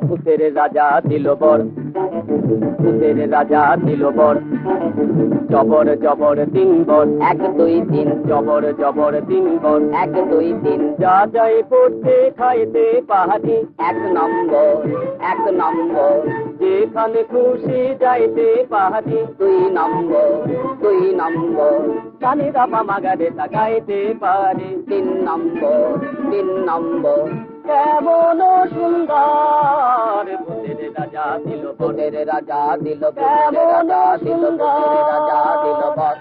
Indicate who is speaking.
Speaker 1: ভূতের রাজা দিল বর, ভূতের রাজা দিল বর, জবর জবর 3 বর, 1 2 3, জবর জবর 3 বর, 1 2 3, যা যায় পড়তে খাইতে পাহাড়ি 1 নম্বর 1 নম্বর, যেখানে খুশি যাইতে পাহাড়ি 2 নম্বর 2 নম্বর, গানে দাপা মাগারে তাকাইতে পারি 3 নম্বর 3 নম্বর, কেমন সুন্দর ভূতের রাজা দিল, ভূতের রাজা দিল, কেমন সুন্দর রাজা দিল বর।